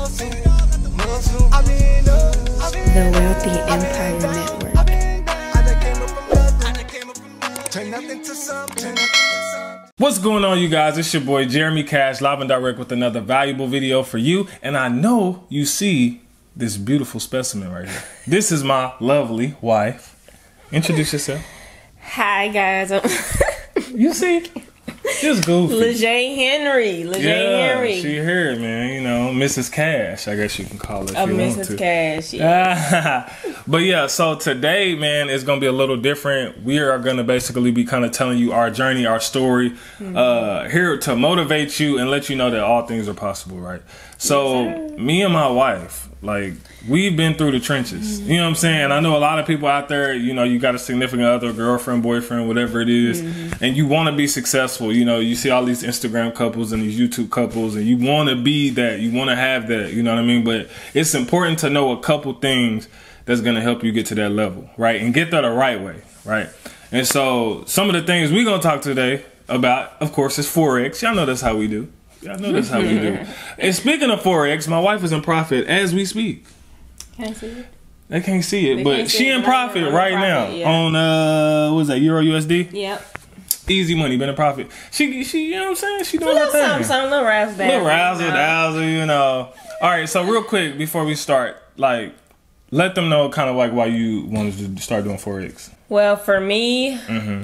The Wealthy Empire Network. What's going on, you guys? It's your boy Jeremy Cash, live and direct with another valuable video for you. And I know you see this beautiful specimen right here. This is my lovely wife. Introduce yourself. Hi guys. You see? Just goofy. LeJay Henry. Henry. She here, man. You know, Mrs. Cash, I guess you can call her if you want to. Mrs. Cash, yeah. But yeah, so today, man, is going to be a little different. We are going to basically be kind of telling you our journey, our story, here to motivate you and let you know that all things are possible, right? So me and my wife, like, we've been through the trenches. You know what I'm saying? I know a lot of people out there, you know, you got a significant other, girlfriend, boyfriend, whatever it is, and you want to be successful. You know, you see all these Instagram couples and these YouTube couples, and you want to be that, you want to have that, you know what I mean? But it's important to know a couple things that's going to help you get to that level, right? And get there the right way, right? And so some of the things we're going to talk today about, of course, is Forex. Y'all know that's how we do. Y'all know that's how we do. And speaking of Forex, my wife is in profit as we speak. Can't see it. They can't see it, but she in profit right now on what is that, Euro USD? Yep. Easy money, been in profit. She, you know what I'm saying? She doing her thing. Some little razzle, you know. All right, so real quick before we start, like, let them know kind of like why you wanted to start doing Forex. Well, for me,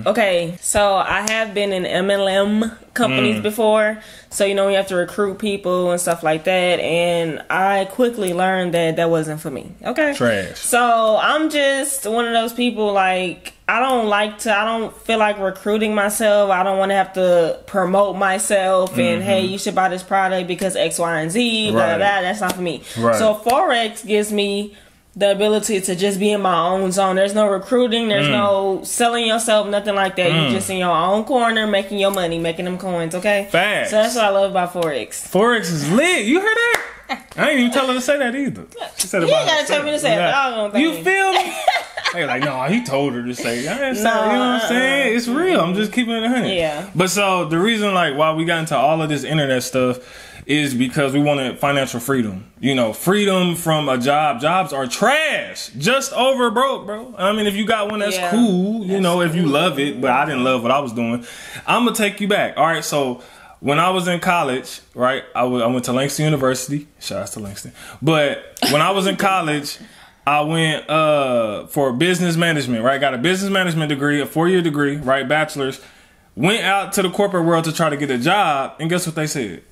okay, so I have been in MLM companies before. So, you know, you have to recruit people and stuff like that. And I quickly learned that that wasn't for me. Okay. Trash. So I'm just one of those people, like, I don't feel like recruiting myself. I don't want to have to promote myself and, hey, you should buy this product because X, Y, and Z, blah, blah, blah. That's not for me. Right. So Forex gives me the ability to just be in my own zone. There's no recruiting. There's no selling yourself, nothing like that. You're just in your own corner, making your money, making them coins, okay? Facts. So that's what I love about Forex. Forex is lit. You heard that? I ain't even tell her to say that either. She said you ain't got to tell me to say it. You feel me? They like, no, he told her to say it. You know what I'm saying? It's real. I'm just keeping it 100. Yeah. But so the reason, like, why we got into all of this internet stuff is because we wanted financial freedom. You know, freedom from a job. Jobs are trash. Just over broke, bro. I mean, if you got one, that's cool. You know, if you love it. But I didn't love what I was doing. I'm going to take you back. All right, so when I was in college, right, I went to Langston University. Shout out to Langston. But when I was in college, I went for business management, right? Got a business management degree, a 4-year degree, right? Bachelor's. Went out to the corporate world to try to get a job. And guess what they said?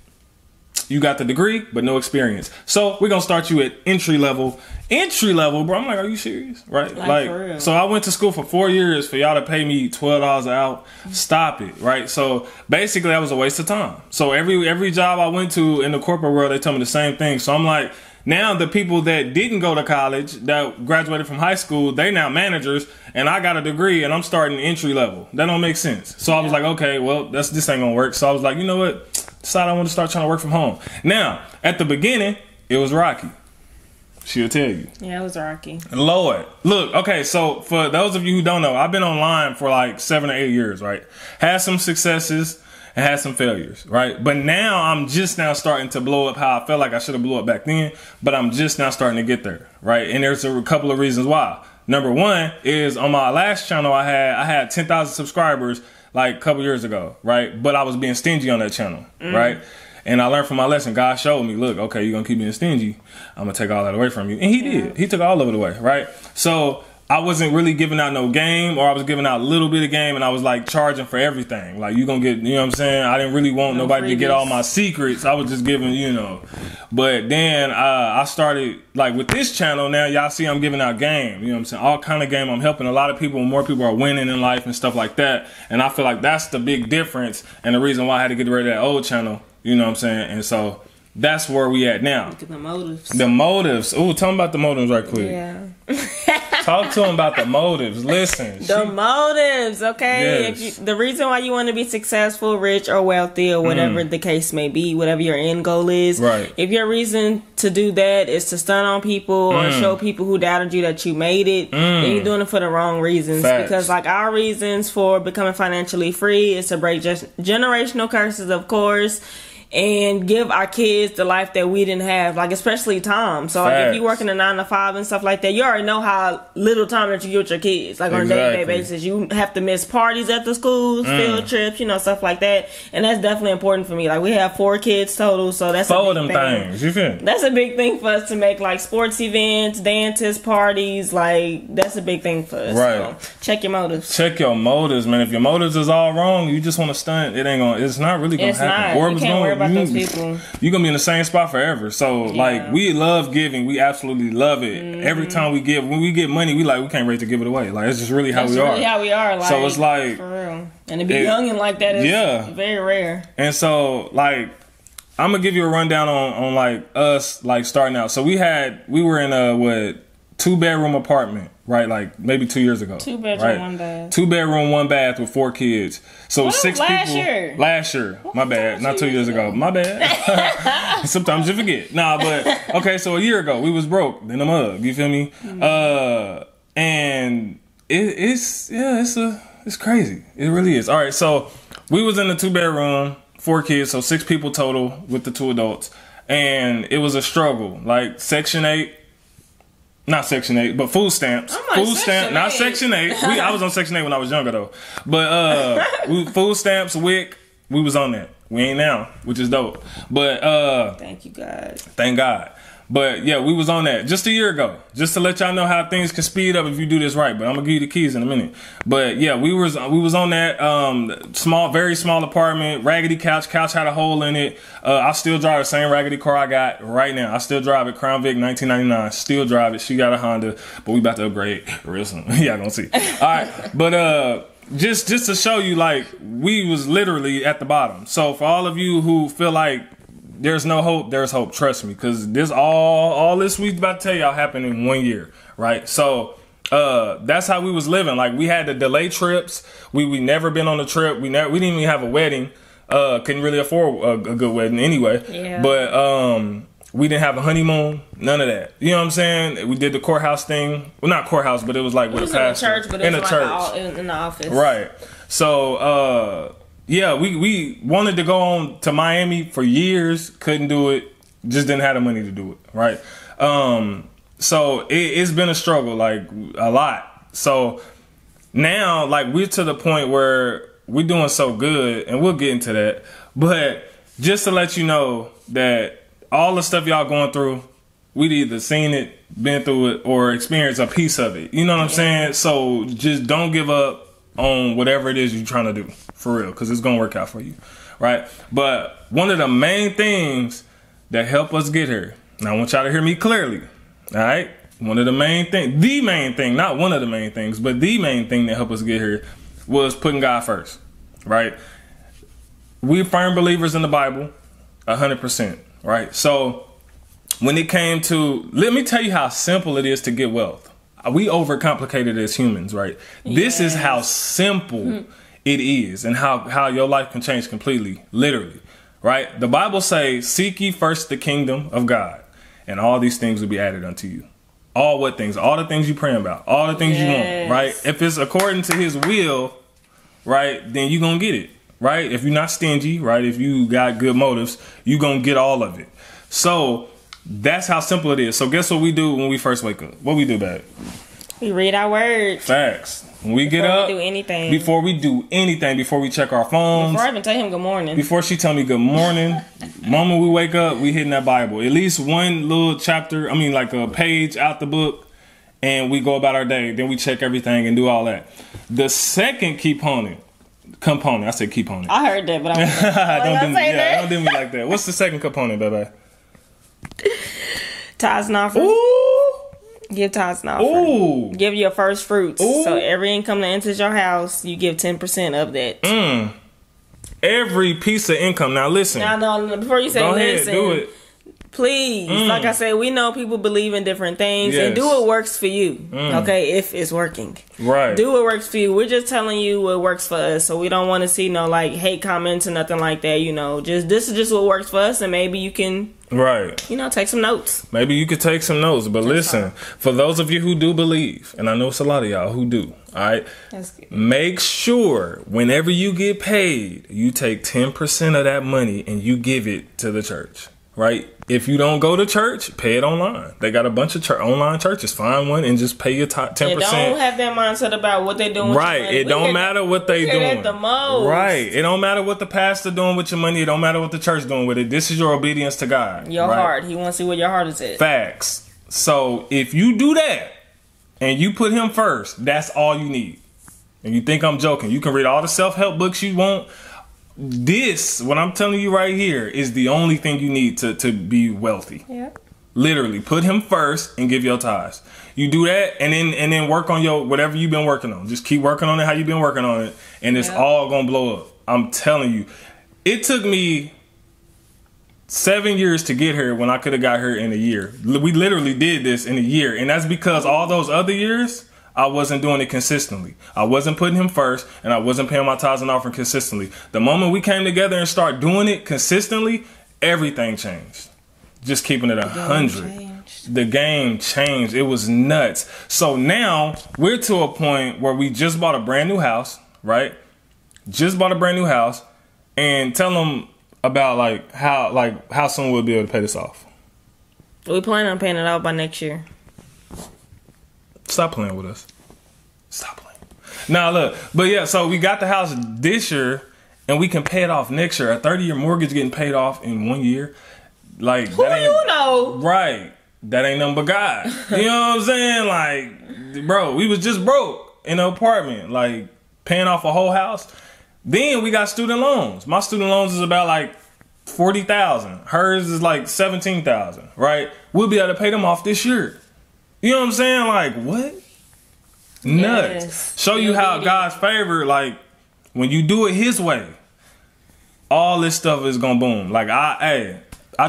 You got the degree, but no experience. So we're going to start you at entry level. Entry level, bro. I'm like, are you serious? Right? Like for real. So I went to school for 4 years for y'all to pay me $12 an hour. Stop it. Right? So basically that was a waste of time. So every job I went to in the corporate world, they tell me the same thing. So I'm like, now the people that didn't go to college, that graduated from high school, they now managers, and I got a degree and I'm starting entry level. That don't make sense. So I was like, okay, well, this ain't gonna work. So I was like, you know what? Decided I want to start trying to work from home. Now, at the beginning, it was rocky. She'll tell you. Yeah, it was rocky. Lord. Look, okay, so for those of you who don't know, I've been online for like 7 or 8 years, right? Had some successes and had some failures, right? But now I'm just now starting to blow up how I felt like I should have blew up back then, but I'm just now starting to get there, right? And there's a couple of reasons why. Number one is on my last channel I had 10,000 subscribers like a couple years ago, right? But I was being stingy on that channel, right? And I learned from my lesson. God showed me, look, okay, you're going to keep being stingy. I'm going to take all that away from you. And he did. He took all of it away, right? So I wasn't really giving out no game, or I was giving out a little bit of game, and I was like charging for everything. Like, you gonna get, you know what I'm saying? I didn't really want nobody to get all my secrets. I was just giving, you know. But then I started, like, with this channel now, y'all see I'm giving out game. You know what I'm saying? All kind of game. I'm helping a lot of people. More people are winning in life and stuff like that. And I feel like that's the big difference and the reason why I had to get rid of that old channel. You know what I'm saying? And so that's where we at now. Look at the motives. The motives. Ooh, tell them about the motives right quick. Yeah. Talk to them about the motives. Listen. The motives, okay? Yes. The reason why you want to be successful, rich, or wealthy, or whatever the case may be, whatever your end goal is. Right. If your reason to do that is to stun on people or show people who doubted you that you made it, then you're doing it for the wrong reasons. Facts. Because, like, our reasons for becoming financially free is to break just generational curses, of course. and give our kids the life that we didn't have, like especially time. So like if you working a 9 to 5 and stuff like that, you already know how little time that you get with your kids, like on a day-to-day basis. You have to miss parties at the schools, field trips, you know, stuff like that, and that's definitely important for me. Like we have 4 kids total, so that's a big thing. Things. You feel? That's a big thing for us to make, like sports events, dances, parties. Like that's a big thing for us. Right. So check your motives. Check your motives, man. If your motives is all wrong, you just want to stunt. It ain't gonna. It's not really gonna happen. Or you can't worry about those people. You're gonna be in the same spot forever. So like we love giving. We absolutely love it. Every time we give, when we get money, we can't wait to give it away. Like it's just really how we are. How we are. Like, so it's like for real. And to be young and like that is very rare. And so like I'm gonna give you a rundown on like us like starting out. So we were in a 2-bedroom apartment, right? Like maybe 2 years ago. 2 bedroom, right? 1 bath. 2 bedroom, 1 bath with 4 kids. So 6 people. Last year. My bad. Not 2 years ago. My bad. Sometimes you forget. Nah, but okay. So a year ago we was broke in the mug. You feel me? And it's crazy. It really is. All right. So we was in the 2-bedroom, 4 kids. So 6 people total with the 2 adults, and it was a struggle. Like Section 8. Not Section 8, but food stamps. Food stamps, not Section 8. I was on Section 8 when I was younger, though. But food stamps, WIC, we was on that. We ain't now, which is dope. But thank you, God. Thank God. But yeah, we was on that just a year ago. Just to let y'all know how things can speed up if you do this right. But I'm gonna give you the keys in a minute. But yeah, we was on that very small apartment, raggedy couch. Couch had a hole in it. I still drive the same raggedy car I got right now. I still drive it, Crown Vic 1999. Still drive it. She got a Honda, but we about to upgrade real soon. Y'all gonna see. All right, but just to show you, like we was literally at the bottom. So for all of you who feel like there's no hope, there's hope. Trust me, because this all this we about to tell y'all happened in 1 year, right? So that's how we was living. Like we had to delay trips. We never been on a trip. We didn't even have a wedding. Couldn't really afford a good wedding anyway. Yeah. But we didn't have a honeymoon. None of that. You know what I'm saying? We did the courthouse thing. Well, not courthouse, but it was like with a pastor. In a church, but it was like in the office. Right. So yeah, we wanted to go on to Miami for years, couldn't do it, just didn't have the money to do it, right? So it's been a struggle, like a lot. So now, like we're to the point where we're doing so good, and we'll get into that. But just to let you know that all the stuff y'all going through, we'd either seen it, been through it, or experienced a piece of it. You know what I'm saying? So just don't give up on whatever it is you're trying to do, for real, because it's gonna work out for you, right? But one of the main things that help us get here, and I want y'all to hear me clearly, all right? One of the main thing, not one of the main things, but the main thing that helped us get here was putting God first, right? We're firm believers in the Bible, 100%, right? So when it came to, let me tell you how simple it is to get wealth. We overcomplicate it as humans, right? Yes. This is how simple it is, and how your life can change completely, literally, right? The Bible says, seek ye first the kingdom of God, and all these things will be added unto you. All what things? All the things you praying about, all the things you want, right? If it's according to his will, right, then you gonna get it, right? If you're not stingy, right? If you got good motives, you gonna get all of it. So that's how simple it is. So guess what we do when we first wake up? What we do, babe? We read our words. Facts. When we get up, before we do anything, before we check our phones, before I even tell him good morning, before she tell me good morning, moment we wake up, we hitting that Bible. At least one little chapter, like a page out the book, and we go about our day. Then we check everything and do all that. The second component. I said component. I heard that, but don't do me like that. What's the second component, baby? Tithes and offering. Ooh. Give tithes and offering. Ooh. Give your first fruits. Ooh. So every income that enters your house, you give 10% of that. Every piece of income. Now listen. No, before you say listen, do it. Please, like I said, we know people believe in different things, and do what works for you. Okay, if it's working, right? Do what works for you. We're just telling you what works for us, so we don't want to see no hate comments or nothing like that. Just this is just what works for us, and maybe you can Right. You know, take some notes. Maybe you could take some notes. But listen, for those of you who do believe, and I know it's a lot of y'all who do, all right? Make sure whenever you get paid, you take 10% of that money and you give it to the church, right? If you don't go to church, pay it online. They got a bunch of online churches. Find one and just pay your 10%. They don't have that mindset about what they're doing with right. your money. It don't matter what they doing. The most. Right. It don't matter what the pastor doing with your money. It don't matter what the church doing with it. This is your obedience to God. Your heart. He wants to see where your heart is at. Facts. So if you do that and you put him first, that's all you need. And you think I'm joking. You can read all the self-help books you want. This, what I'm telling you right here, is the only thing you need to be wealthy. Yeah. Literally, put him first and give your tithes. You do that, and then work on your whatever you've been working on. Just keep working on it how you've been working on it, and it's all gonna blow up. I'm telling you. It took me 7 years to get here when I could have got here in a year. We literally did this in a year, and that's because all those other years, I wasn't doing it consistently. I wasn't putting him first, and I wasn't paying my tithes and offering consistently. The moment we came together and started doing it consistently, everything changed. Just keeping it 100. The game changed. It was nuts. So now we're to a point where we just bought a brand new house, right? Just bought a brand new house, and tell them about how soon we'll be able to pay this off. We plan on paying it off by next year. Stop playing with us. Stop playing. Now look, but yeah, so we got the house this year and we can pay it off next year. A 30-year mortgage getting paid off in 1 year. Like, who that ain't, you know? Right. That ain't nothing but God. You know what I'm saying? Like, bro, we was just broke in an apartment, like paying off a whole house. Then we got student loans. My student loans is about like $40,000. Hers is like $17,000, right? We'll be able to pay them off this year. You know what I'm saying? Like, what? Nuts. Yes. Show you how God's favor, like, when you do it his way, all this stuff is gonna boom. Like, I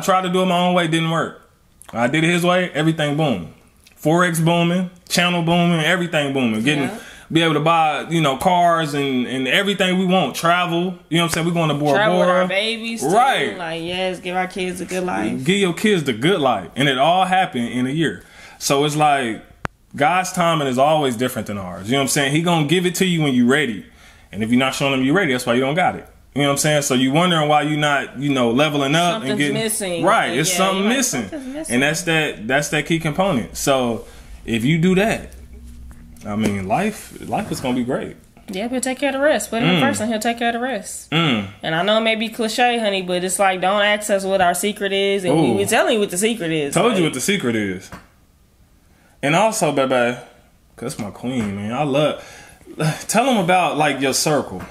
tried to do it my own way, didn't work. I did it his way, everything boom. Forex booming, channel booming, everything booming. Be able to buy, cars and everything we want. Travel, you know what I'm saying? We're going to Bora Travel Bora. with our babies too. Right. Like, yes, give our kids a good life. Give your kids the good life. And it all happened in a year. So it's like God's timing is always different than ours. You know what I'm saying? He gonna give it to you when you're ready. And if you're not showing him you're ready, that's why you don't got it. You know what I'm saying? So you wondering why you're not, leveling up and getting missing. Right. It's something missing. And that's that key component. So if you do that, I mean, life is gonna be great. Yeah, he'll take care of the rest. Put him first and he'll take care of the rest. And I know it may be cliche, honey, but it's like, don't ask us what our secret is. And we telling you what the secret is. Told you what the secret is. And also, baby, cause that's my queen, man. Tell them about like your circle.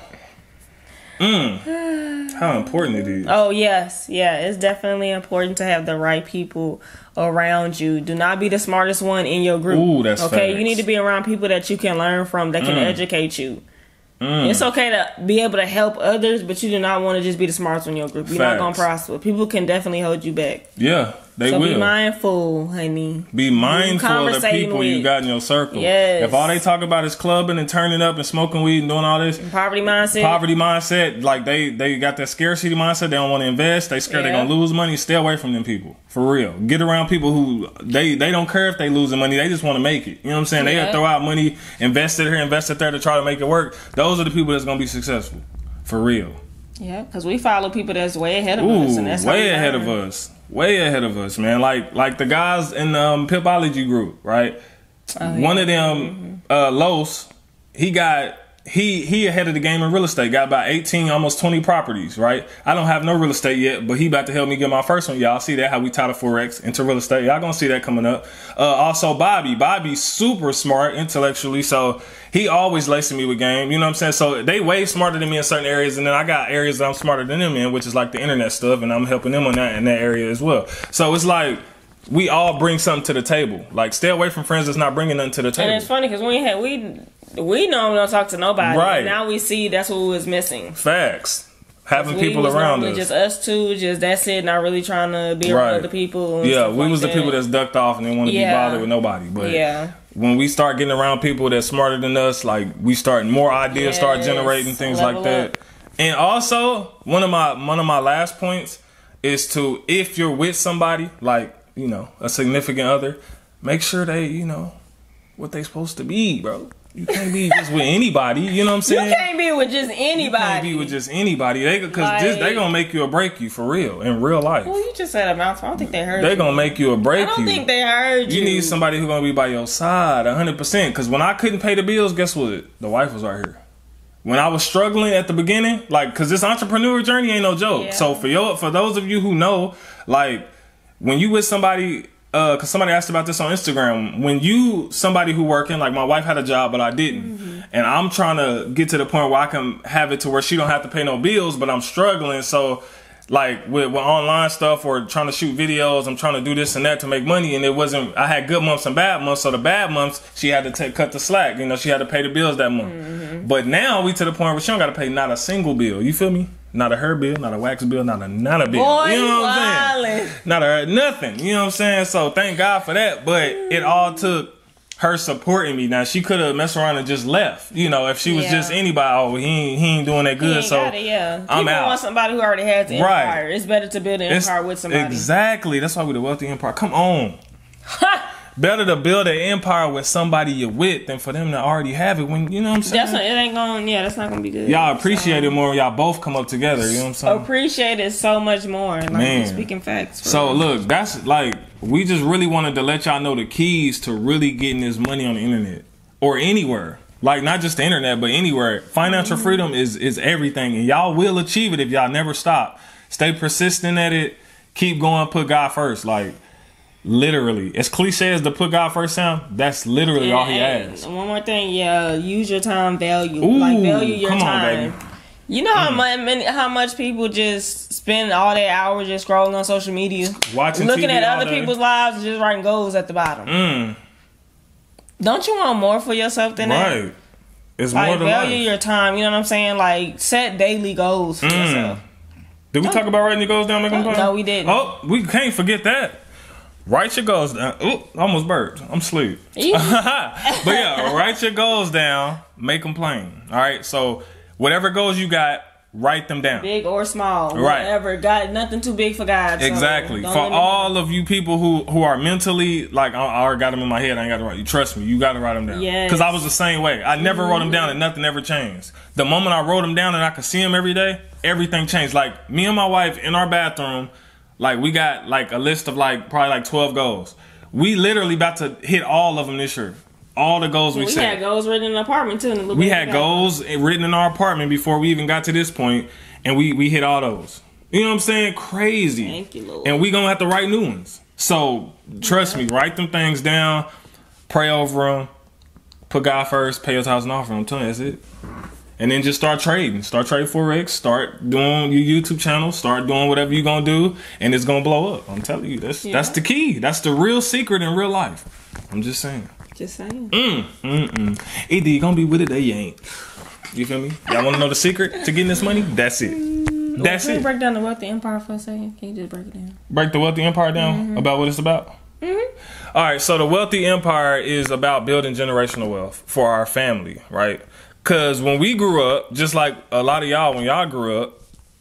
How important it is. Oh yes, yeah, it's definitely important to have the right people around you. Do not be the smartest one in your group. Ooh, that's okay. facts. You need to be around people that you can learn from, that can educate you. It's okay to be able to help others, but you do not want to just be the smartest one in your group. You're not gonna prosper. People can definitely hold you back. Yeah, they will. So be mindful, honey. Be mindful of the people you got in your circle. Yes. If all they talk about is clubbing and turning up and smoking weed and doing all this poverty mindset, like they got that scarcity mindset. They don't want to invest. They scared they're gonna lose money. Stay away from them people. For real. Get around people who they don't care if they losing money. They just want to make it. You know what I'm saying? They throw out money, invest it here, invest it there to try to make it work. Those are the people that's gonna be successful. For real. Yeah, because we follow people that's way ahead of us, and that's way ahead of us. Way ahead of us, man. Like the guys in Pipology group, right? One of them, Los, he ahead of the game in real estate. Got about 18, almost 20 properties, right? I don't have no real estate yet, but he about to help me get my first one. Y'all see that, how we tie the Forex into real estate. Y'all gonna see that coming up. Also Bobby's super smart intellectually, so he always lacing me with game. You know what I'm saying? So they way smarter than me in certain areas, and then I got areas that I'm smarter than them in, which is like the internet stuff, and I'm helping them on that in that area as well. So it's like we all bring something to the table. Like, stay away from friends that's not bringing nothing to the table. And it's funny because we normally don't talk to nobody. Right. Now we see that's what was missing. Facts. Having people around us. Just us two, just that's it. Not really trying to be around other people. Yeah, we was the people that's ducked off and didn't want to be bothered with nobody. But when we start getting around people that's smarter than us, like we start more ideas, start generating things like that. And also, one of my last points is to, if you're with somebody, like, you know, a significant other, make sure they, you know, what they supposed to be, bro. You can't be just with anybody. You know what I'm saying? You can't be with just anybody. You can't be with just anybody. Because they gonna make you or break you for real, in real life. Well, you just said a mouthful. I don't think they heard you. They gonna make you or break you. I don't think they heard you. You need somebody who's gonna be by your side 100%. Because when I couldn't pay the bills, guess what? The wife was right here. When I was struggling at the beginning, like, because this entrepreneur journey ain't no joke. Yeah. So for those of you who know, like, when you with somebody, because somebody asked about this on Instagram, when you, somebody who working, like my wife had a job, but I didn't. And I'm trying to get to the point where I can have it to where she don't have to pay no bills, but I'm struggling. So, like, with online stuff or trying to shoot videos, I'm trying to do this and that to make money. And it wasn't, I had good months and bad months. So the bad months, she had to cut the slack. You know, she had to pay the bills that month. But now we to the point where she don't got to pay not a single bill. You feel me? Not a her bill, not a wax bill, not a bill. Boy, you know what I'm saying? Not a nothing. You know what I'm saying? So thank God for that. But it all took her supporting me. Now she could have messed around and just left. You know, if she was just anybody, oh, he ain't doing that good. So I'm out. Want somebody who already has an empire. It's better to build an empire with somebody. Exactly. That's why we're the wealthy empire. Come on. Better to build an empire with somebody you're with than for them to already have it. When, you know what I'm saying? That's not gonna be good. Y'all appreciate it more when y'all both come up together. You know what I'm saying? Appreciate it so much more. Like, man, speaking facts. So look, that's like, we just really wanted to let y'all know the keys to really getting this money on the internet or anywhere. Like, not just the internet, but anywhere. Financial freedom is everything, and y'all will achieve it if y'all never stop. Stay persistent at it. Keep going. Put God first. Like, literally, as cliche as the put God first sound, that's literally all he asks. One more thing, use your time, value. Value your time. Baby. You know how much people just spend all their hours just scrolling on social media, watching looking TV at other people's lives and just writing goals at the bottom. Don't you want more for yourself than that? Right. It's more than value your time. You know what I'm saying? Like, set daily goals for yourself. Did we talk about writing your goals down? No, we didn't. Oh, we can't forget that. Write your goals down. Ooh, almost burped. I'm asleep. But yeah, write your goals down. Make them plain. All right. So whatever goals you got, write them down. Big or small. Right. Whatever. God, nothing too big for God. Exactly. For all of you people who are mentally, like, I already got them in my head. I ain't got to write. You trust me. You got to write them down. Yes. Because I was the same way. I never wrote them down and nothing ever changed. The moment I wrote them down and I could see them every day, everything changed. Like, me and my wife in our bathroom, like, we got like a list of like probably like 12 goals. We literally about to hit all of them this year. All the goals we set. We had goals written in the apartment too. We had goals written in our apartment before we even got to this point, and we hit all those. You know what I'm saying? Crazy. Thank you, Lord. And we gonna have to write new ones. So trust me, write them things down, pray over them, put God first, pay your tithes and offering. I'm telling you, that's it. And then just start trading. Start trading Forex. Start doing your YouTube channel. Start doing whatever you're going to do. And it's going to blow up. I'm telling you. That's the key. That's the real secret in real life. I'm just saying. Just saying. Either you going to be with it or you ain't. You feel me? Y'all want to know the secret to getting this money? That's it. That's it. Can you break down the Wealthy Empire for a second? Can you just break it down? Break the Wealthy Empire down about what it's about? All right. So the Wealthy Empire is about building generational wealth for our family, right? Because when we grew up, just like a lot of y'all, when y'all grew up,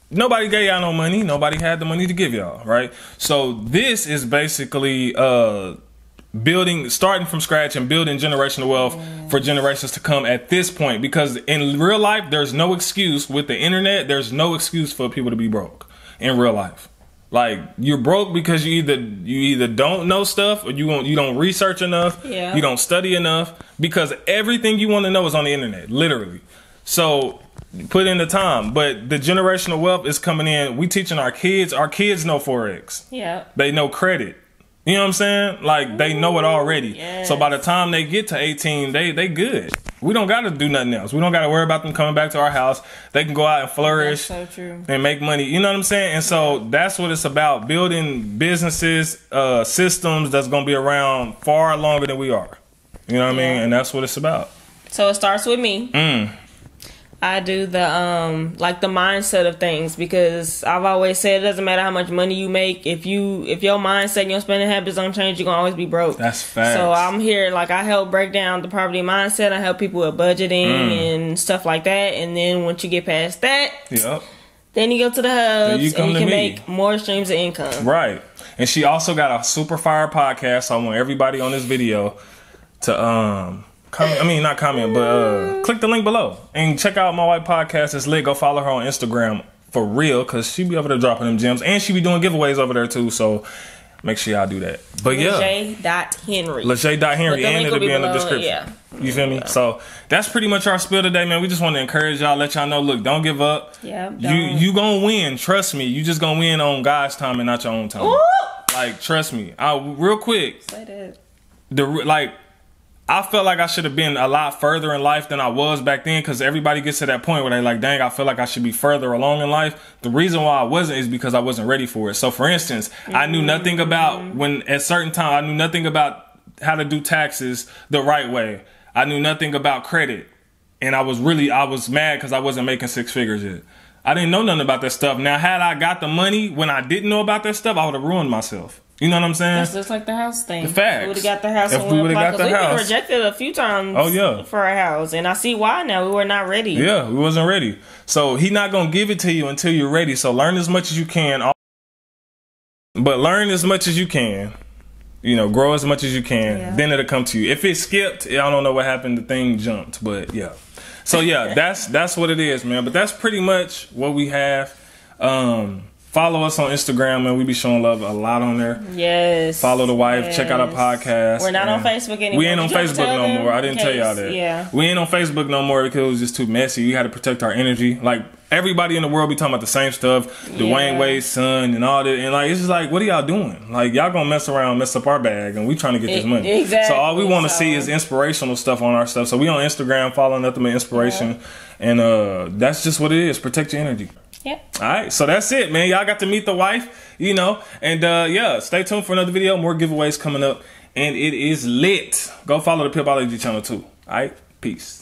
nobody gave y'all no money. Nobody had the money to give y'all, right? So this is basically starting from scratch and building generational wealth for generations to come at this point. Because in real life, there's no excuse with the internet. There's no excuse for people to be broke in real life. Like, you're broke because you either don't know stuff or you don't research enough. Yeah. You don't study enough, because everything you want to know is on the internet, literally. So put in the time. But the generational wealth is coming in. We teaching our kids. Our kids know Forex. Yeah. They know credit. You know what I'm saying? Like, they know it already. Yes. So by the time they get to 18, they good. We don't got to do nothing else. We don't got to worry about them coming back to our house. They can go out and flourish. That's so true. And make money. You know what I'm saying? And so that's what it's about. Building businesses, systems that's going to be around far longer than we are. You know what I mean? And that's what it's about. So it starts with me. I do the the mindset of things, because I've always said it doesn't matter how much money you make. If your mindset and your spending habits don't change, you're gonna always be broke. That's fact. So I'm here, like, I help break down the poverty mindset. I help people with budgeting and stuff like that. And then once you get past that, Then you go to the hubs you and you can make more streams of income. Right. And she also got a super fire podcast. So I want everybody on this video to comment. I mean, not comment, but click the link below and check out my wife podcast. It's lit. Go follow her on Instagram for real, because she be over there dropping them gems, and she be doing giveaways over there too. So make sure y'all do that. But yeah, Lejay.Henry. Lejay.Henry, and it'll be in the description. Yeah. You feel me? So that's pretty much our spiel today, man. We just want to encourage y'all, let y'all know, look, don't give up. Yeah. You gonna win. Trust me. You just gonna win on God's time and not your own time. Ooh! Like, trust me. Real quick. Say that. I felt like I should have been a lot further in life than I was back then, because everybody gets to that point where they're like, dang, I feel like I should be further along in life. The reason why I wasn't is because I wasn't ready for it. So, for instance, I knew nothing about at certain time, I knew nothing about how to do taxes the right way. I knew nothing about credit. And I was mad because I wasn't making six figures yet. I didn't know nothing about that stuff. Now, had I got the money when I didn't know about that stuff, I would have ruined myself. You know what I'm saying? That's just like the house thing. The facts. We would have got the house. If we would have got the house. We've been rejected a few times. Oh, yeah. For a house. And I see why now. We were not ready. Yeah, we wasn't ready. So he not going to give it to you until you're ready. So learn as much as you can. But learn as much as you can. You know, grow as much as you can. Yeah. Then it'll come to you. If it skipped, I don't know what happened. The thing jumped. But yeah. So yeah, that's what it is, man. But that's pretty much what we have. Follow us on Instagram, man. We be showing love a lot on there. Yes. Follow the wife. Yes. Check out our podcast. We're not on Facebook anymore. We ain't on Facebook no more. I didn't tell y'all that. Yeah. We ain't on Facebook no more because it was just too messy. We had to protect our energy. Like, everybody in the world be talking about the same stuff. Dwayne Wade's son and all that. And like, it's just like, what are y'all doing? Like, y'all gonna mess around, mess up our bag, and we trying to get this money. Exactly. So all we want to see is inspirational stuff on our stuff. So we on Instagram, following nothing but inspiration. Yeah. And that's just what it is. Protect your energy. Yep. All right, so that's it, man. Y'all got to meet the wife, you know. And yeah, stay tuned for another video. More giveaways coming up, and it is lit. Go follow the Pipology channel too. All right, peace.